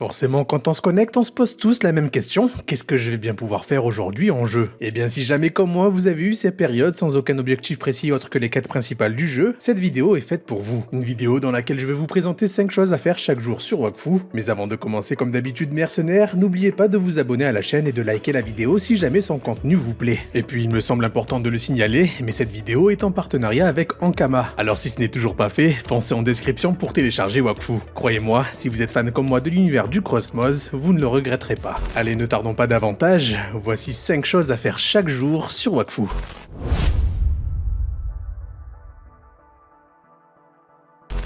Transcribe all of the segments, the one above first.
Forcément, quand on se connecte, on se pose tous la même question. Qu'est-ce que je vais bien pouvoir faire aujourd'hui en jeu? Eh bien, si jamais comme moi, vous avez eu ces périodes sans aucun objectif précis autre que les quêtes principales du jeu, cette vidéo est faite pour vous. Une vidéo dans laquelle je vais vous présenter 5 choses à faire chaque jour sur Wakfu. Mais avant de commencer comme d'habitude mercenaire, n'oubliez pas de vous abonner à la chaîne et de liker la vidéo si jamais son contenu vous plaît. Et puis, il me semble important de le signaler, mais cette vidéo est en partenariat avec Ankama. Alors si ce n'est toujours pas fait, foncez en description pour télécharger Wakfu. Croyez-moi, si vous êtes fan comme moi de l'univers du Crossmoz, vous ne le regretterez pas. Allez, ne tardons pas davantage, voici 5 choses à faire chaque jour sur Wakfu.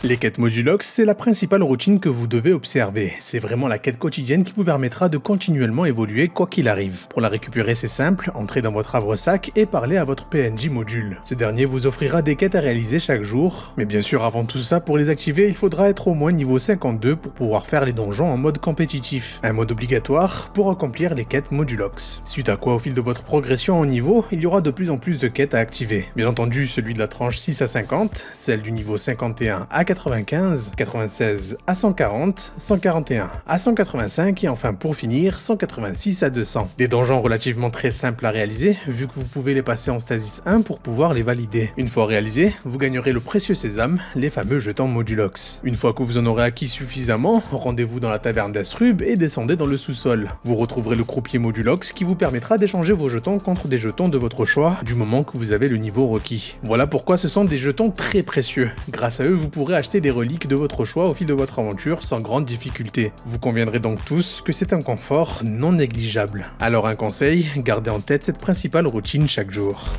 Les quêtes Modulox, c'est la principale routine que vous devez observer. C'est vraiment la quête quotidienne qui vous permettra de continuellement évoluer quoi qu'il arrive. Pour la récupérer, c'est simple, entrez dans votre havre-sac et parlez à votre PNJ module. Ce dernier vous offrira des quêtes à réaliser chaque jour, mais bien sûr avant tout ça, pour les activer, il faudra être au moins niveau 52 pour pouvoir faire les donjons en mode compétitif. Un mode obligatoire pour accomplir les quêtes Modulox. Suite à quoi, au fil de votre progression en niveau, il y aura de plus en plus de quêtes à activer. Bien entendu, celui de la tranche 6 à 50, celle du niveau 51 à 95, 96 à 140, 141 à 185 et enfin pour finir 186 à 200. Des donjons relativement très simples à réaliser vu que vous pouvez les passer en stasis 1 pour pouvoir les valider. Une fois réalisés, vous gagnerez le précieux sésame, les fameux jetons Modulox. Une fois que vous en aurez acquis suffisamment, rendez-vous dans la taverne d'Astrub et descendez dans le sous-sol. Vous retrouverez le croupier Modulox qui vous permettra d'échanger vos jetons contre des jetons de votre choix du moment que vous avez le niveau requis. Voilà pourquoi ce sont des jetons très précieux. Grâce à eux, vous pourrez acheter des reliques de votre choix au fil de votre aventure sans grande difficulté. Vous conviendrez donc tous que c'est un confort non négligeable. Alors un conseil, gardez en tête cette principale routine chaque jour.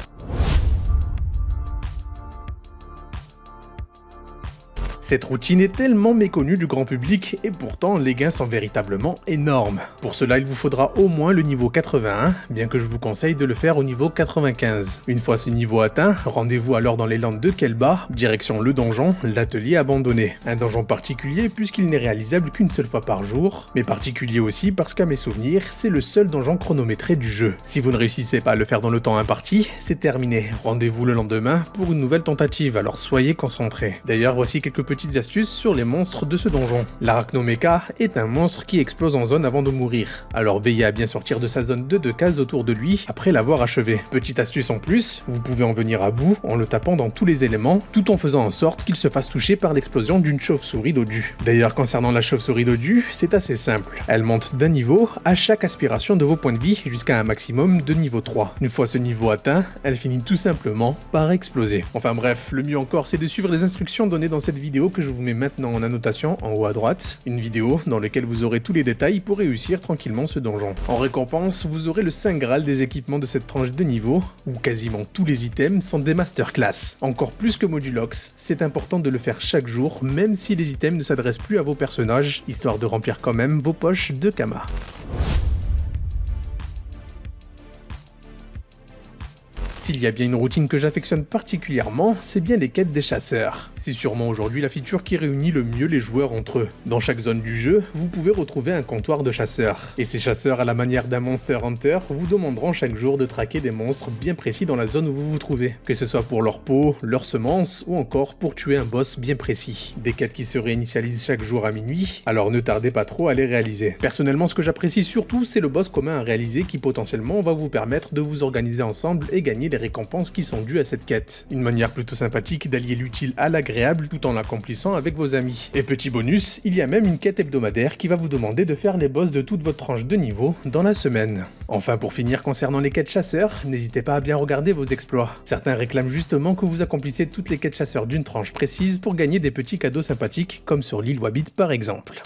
Cette routine est tellement méconnue du grand public et pourtant les gains sont véritablement énormes. Pour cela il vous faudra au moins le niveau 81, bien que je vous conseille de le faire au niveau 95. Une fois ce niveau atteint, rendez-vous alors dans les landes de Kelba, direction le donjon, l'atelier abandonné. Un donjon particulier puisqu'il n'est réalisable qu'une seule fois par jour, mais particulier aussi parce qu'à mes souvenirs, c'est le seul donjon chronométré du jeu. Si vous ne réussissez pas à le faire dans le temps imparti, c'est terminé. Rendez-vous le lendemain pour une nouvelle tentative, alors soyez concentrés. D'ailleurs, voici quelques petites astuces sur les monstres de ce donjon. L'Arachnomecha est un monstre qui explose en zone avant de mourir, alors veillez à bien sortir de sa zone de 2 cases autour de lui après l'avoir achevé. Petite astuce en plus, vous pouvez en venir à bout en le tapant dans tous les éléments, tout en faisant en sorte qu'il se fasse toucher par l'explosion d'une chauve-souris dodue. D'ailleurs, concernant la chauve-souris dodue, c'est assez simple. Elle monte d'un niveau à chaque aspiration de vos points de vie jusqu'à un maximum de niveau 3. Une fois ce niveau atteint, elle finit tout simplement par exploser. Enfin bref, le mieux encore c'est de suivre les instructions données dans cette vidéo que je vous mets maintenant en annotation en haut à droite, une vidéo dans laquelle vous aurez tous les détails pour réussir tranquillement ce donjon. En récompense, vous aurez le Saint Graal des équipements de cette tranche de niveau, où quasiment tous les items sont des masterclass. Encore plus que Modulox, c'est important de le faire chaque jour, même si les items ne s'adressent plus à vos personnages, histoire de remplir quand même vos poches de Kama. S'il y a bien une routine que j'affectionne particulièrement, c'est bien les quêtes des chasseurs. C'est sûrement aujourd'hui la feature qui réunit le mieux les joueurs entre eux. Dans chaque zone du jeu, vous pouvez retrouver un comptoir de chasseurs. Et ces chasseurs, à la manière d'un Monster Hunter, vous demanderont chaque jour de traquer des monstres bien précis dans la zone où vous vous trouvez. Que ce soit pour leur peau, leurs semences, ou encore pour tuer un boss bien précis. Des quêtes qui se réinitialisent chaque jour à minuit, alors ne tardez pas trop à les réaliser. Personnellement, ce que j'apprécie surtout, c'est le boss commun à réaliser qui potentiellement va vous permettre de vous organiser ensemble et gagner les récompenses qui sont dues à cette quête. Une manière plutôt sympathique d'allier l'utile à l'agréable tout en l'accomplissant avec vos amis. Et petit bonus, il y a même une quête hebdomadaire qui va vous demander de faire les boss de toute votre tranche de niveau dans la semaine. Enfin pour finir concernant les quêtes chasseurs, n'hésitez pas à bien regarder vos exploits. Certains réclament justement que vous accomplissez toutes les quêtes chasseurs d'une tranche précise pour gagner des petits cadeaux sympathiques comme sur l'île Wabit par exemple.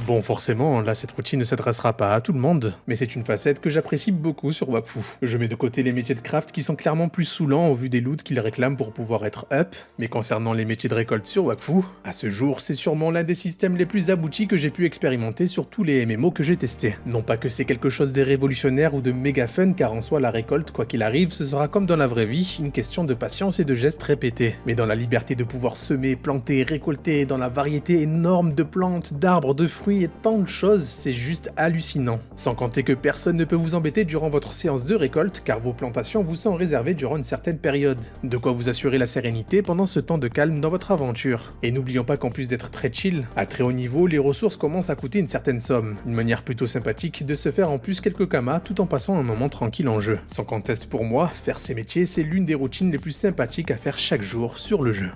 Bon, forcément, là cette routine ne s'adressera pas à tout le monde, mais c'est une facette que j'apprécie beaucoup sur Wakfu. Je mets de côté les métiers de craft qui sont clairement plus saoulants au vu des loots qu'ils réclament pour pouvoir être up, mais concernant les métiers de récolte sur Wakfu, à ce jour, c'est sûrement l'un des systèmes les plus aboutis que j'ai pu expérimenter sur tous les MMO que j'ai testés. Non pas que c'est quelque chose de révolutionnaire ou de méga fun, car en soi la récolte, quoi qu'il arrive, ce sera comme dans la vraie vie, une question de patience et de gestes répétés. Mais dans la liberté de pouvoir semer, planter, récolter, dans la variété énorme de plantes, d'arbres, de fruits, fruits et tant de choses, c'est juste hallucinant. Sans compter que personne ne peut vous embêter durant votre séance de récolte car vos plantations vous sont réservées durant une certaine période. De quoi vous assurer la sérénité pendant ce temps de calme dans votre aventure. Et n'oublions pas qu'en plus d'être très chill, à très haut niveau, les ressources commencent à coûter une certaine somme. Une manière plutôt sympathique de se faire en plus quelques kamas tout en passant un moment tranquille en jeu. Sans conteste pour moi, faire ces métiers c'est l'une des routines les plus sympathiques à faire chaque jour sur le jeu.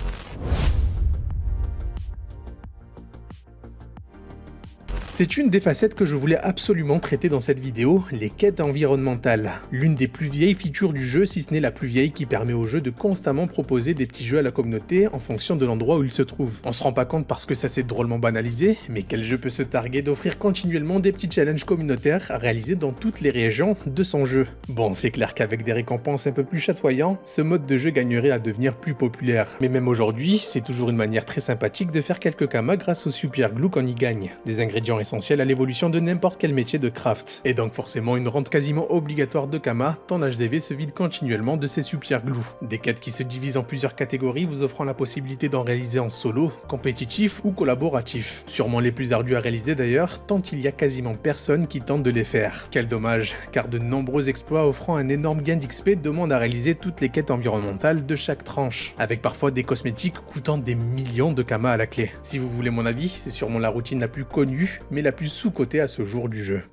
C'est une des facettes que je voulais absolument traiter dans cette vidéo, les quêtes environnementales. L'une des plus vieilles features du jeu, si ce n'est la plus vieille, qui permet au jeu de constamment proposer des petits jeux à la communauté en fonction de l'endroit où il se trouve. On se rend pas compte parce que ça s'est drôlement banalisé, mais quel jeu peut se targuer d'offrir continuellement des petits challenges communautaires réalisés dans toutes les régions de son jeu. Bon, c'est clair qu'avec des récompenses un peu plus chatoyants, ce mode de jeu gagnerait à devenir plus populaire. Mais même aujourd'hui, c'est toujours une manière très sympathique de faire quelques kamas grâce au super glue qu'on y gagne. Des ingrédients essentiel à l'évolution de n'importe quel métier de craft. Et donc forcément une rente quasiment obligatoire de Kama, tant l'HDV se vide continuellement de ses super glue. Des quêtes qui se divisent en plusieurs catégories vous offrant la possibilité d'en réaliser en solo, compétitif ou collaboratif. Sûrement les plus ardus à réaliser d'ailleurs, tant il y a quasiment personne qui tente de les faire. Quel dommage, car de nombreux exploits offrant un énorme gain d'XP demandent à réaliser toutes les quêtes environnementales de chaque tranche, avec parfois des cosmétiques coûtant des millions de Kama à la clé. Si vous voulez mon avis, c'est sûrement la routine la plus connue, mais la plus sous-cotée à ce jour du jeu.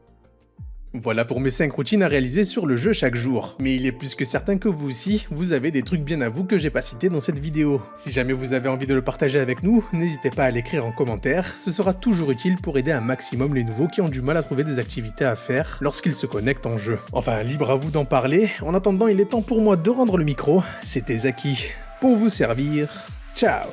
Voilà pour mes 5 routines à réaliser sur le jeu chaque jour. Mais il est plus que certain que vous aussi, vous avez des trucs bien à vous que j'ai pas cités dans cette vidéo. Si jamais vous avez envie de le partager avec nous, n'hésitez pas à l'écrire en commentaire, ce sera toujours utile pour aider un maximum les nouveaux qui ont du mal à trouver des activités à faire lorsqu'ils se connectent en jeu. Enfin, libre à vous d'en parler, en attendant il est temps pour moi de rendre le micro, c'était Zaki, pour vous servir, ciao.